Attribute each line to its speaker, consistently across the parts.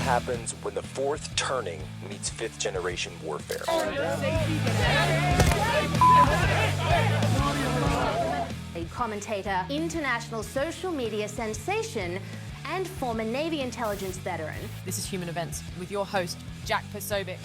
Speaker 1: what happens when the fourth turning meets fifth generation warfare.
Speaker 2: A commentator, international social media sensation, and former Navy intelligence veteran.
Speaker 3: This is Human Events with your host, Jack Posobiec.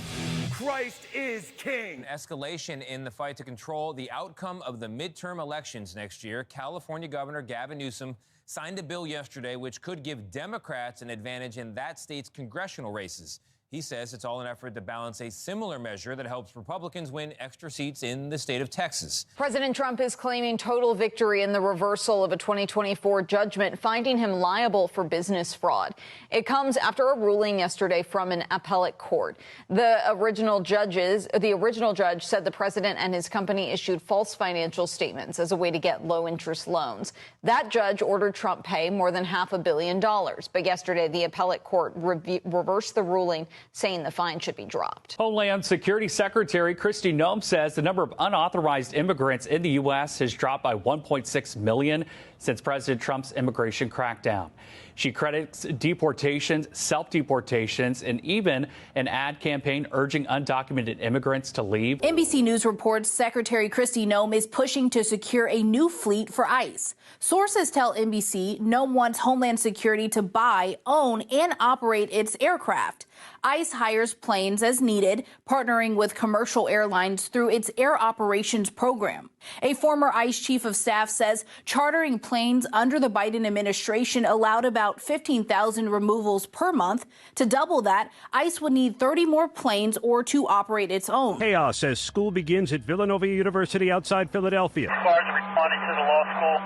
Speaker 4: Christ is king.
Speaker 5: Escalation in the fight to control the outcome of the midterm elections next year. California Governor Gavin Newsom signed a bill yesterday which could give Democrats an advantage in that state's congressional races. He says it's all an effort to balance a similar measure that helps Republicans win extra seats in the state of Texas.
Speaker 6: President Trump is claiming total victory in the reversal of a 2024 judgment, finding him liable for business fraud. It comes after a ruling yesterday from an appellate court. The original judge said the president and his company issued false financial statements as a way to get low-interest loans. That judge ordered Trump pay more than $500 million. But yesterday, the appellate court reversed the ruling, saying the fine should be dropped.
Speaker 7: Homeland Security Secretary Kristi Noem says the number of unauthorized immigrants in the U.S. has dropped by 1.6 million since President Trump's immigration crackdown. She credits deportations, self-deportations, and even an ad campaign urging undocumented immigrants to leave.
Speaker 8: NBC News reports Secretary Kristi Noem is pushing to secure a new fleet for ICE. Sources tell NBC Noem wants Homeland Security to buy, own, and operate its aircraft. ICE hires planes as needed, partnering with commercial airlines through its Air Operations Program. A former ICE chief of staff says chartering planes under the Biden administration allowed about 15,000 removals per month. To double that, ICE would need 30 more planes or to operate its own.
Speaker 4: Chaos as school begins at Villanova University outside Philadelphia.
Speaker 9: Cars are responding to the law school.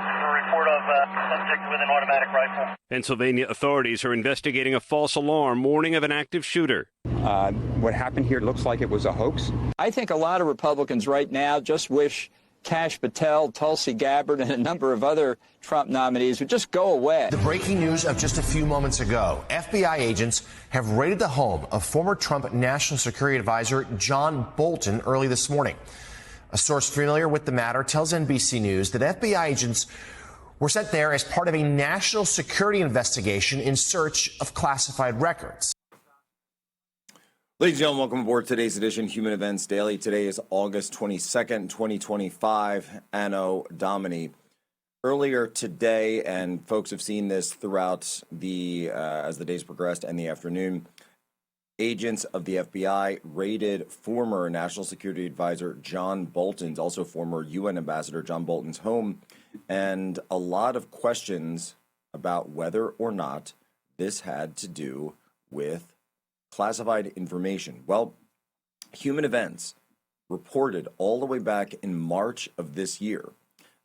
Speaker 9: A report of subject with an automatic rifle.
Speaker 4: Pennsylvania authorities are investigating a false alarm warning of an active shooter.
Speaker 10: What happened here looks like it was a hoax.
Speaker 11: I think a lot of Republicans right now just wish Kash Patel, Tulsi Gabbard, and a number of other Trump nominees would just go away.
Speaker 12: The breaking news of just a few moments ago. FBI agents have raided the home of former Trump National Security Advisor John Bolton early this morning. A source familiar with the matter tells NBC News that FBI agents were sent there as part of a national security investigation in search of classified records.
Speaker 13: Ladies and gentlemen, welcome aboard today's edition Human Events Daily. Today is August 22nd, 2025, Anno Domini. Earlier today, and folks have seen this throughout as the days progressed and the afternoon, agents of the FBI raided former National Security Advisor John Bolton's, also former UN Ambassador John Bolton's home, and a lot of questions about whether or not this had to do with classified information. Well, Human Events reported all the way back in March of this year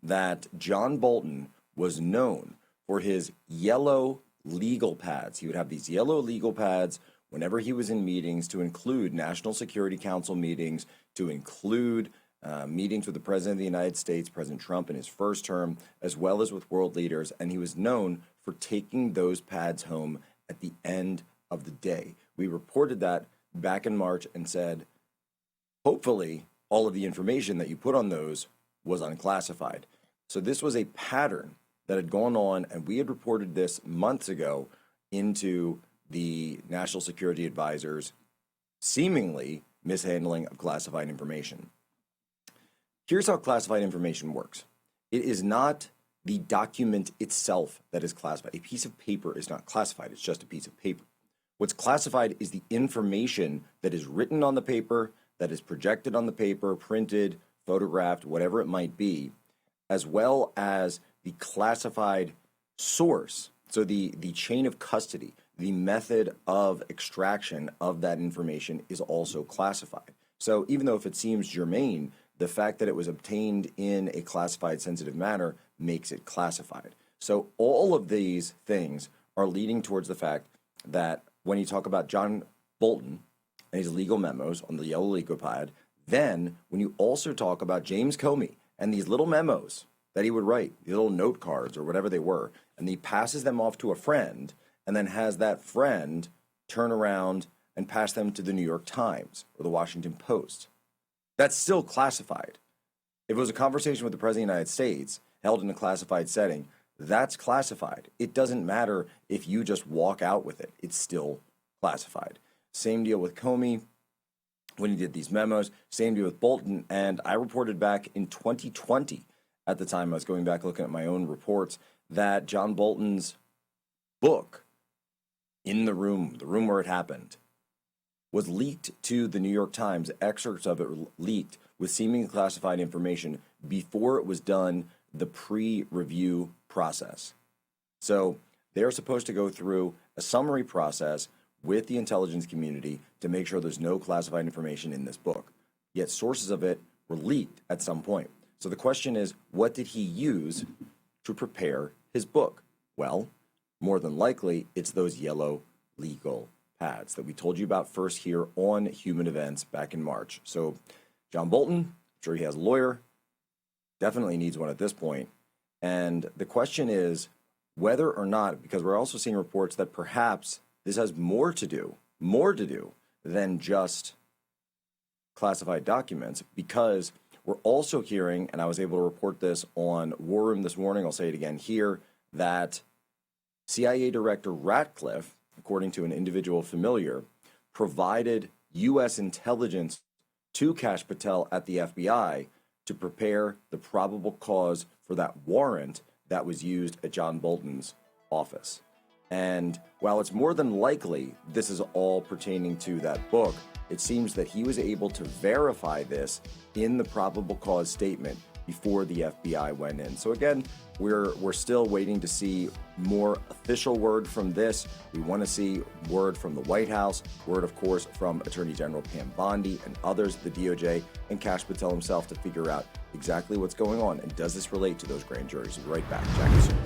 Speaker 13: that John Bolton was known for his yellow legal pads. He would have these yellow legal pads whenever he was in meetings, to include National Security Council meetings, to include meetings with the President of the United States, President Trump in his first term, as well as with world leaders. And he was known for taking those pads home at the end of the day. We reported that back in March and said, hopefully, all of the information that you put on those was unclassified. So this was a pattern that had gone on, and we had reported this months ago into the National Security Advisor's seemingly mishandling of classified information. Here's how classified information works. It is not the document itself that is classified. A piece of paper is not classified. It's just a piece of paper. What's classified is the information that is written on the paper, that is projected on the paper, printed, photographed, whatever it might be, as well as the classified source. So the chain of custody, the method of extraction of that information is also classified. So even though if it seems germane, the fact that it was obtained in a classified sensitive manner makes it classified. So all of these things are leading towards the fact that when you talk about John Bolton and his legal memos on the yellow legal pad, then when you also talk about James Comey and these little memos that he would write, these little note cards or whatever they were, and he passes them off to a friend and then has that friend turn around and pass them to the New York Times or the Washington Post. That's still classified. If it was a conversation with the President of the United States held in a classified setting, that's classified. It doesn't matter if you just walk out with it. It's still classified. Same deal with Comey when he did these memos. Same deal with Bolton. And I reported back in 2020, at the time I was going back looking at my own reports, that John Bolton's book, In the Room where it happened, was leaked to the New York Times. Excerpts of it were leaked with seemingly classified information before it was done the pre-review process. So they're supposed to go through a summary process with the intelligence community to make sure there's no classified information in this book. Yet sources of it were leaked at some point. So the question is, what did he use to prepare his book? Well, more than likely, it's those yellow legal pads that we told you about first here on Human Events back in March. So John Bolton, I'm sure he has a lawyer, definitely needs one at this point. And the question is whether or not, because we're also seeing reports that perhaps this has more to do than just classified documents, because we're also hearing, and I was able to report this on War Room this morning, I'll say it again here, that CIA Director Ratcliffe, according to an individual familiar, provided U.S. intelligence to Kash Patel at the FBI to prepare the probable cause for that warrant that was used at John Bolton's office. And while it's more than likely this is all pertaining to that book, it seems that he was able to verify this in the probable cause statement before the FBI went in. So again, we're still waiting to see more official word from this. We want to see word from the White House, word, of course, from Attorney General Pam Bondi and others at the DOJ, and Kash Patel himself to figure out exactly what's going on and does this relate to those grand juries. We'll be right back. Jack is soon.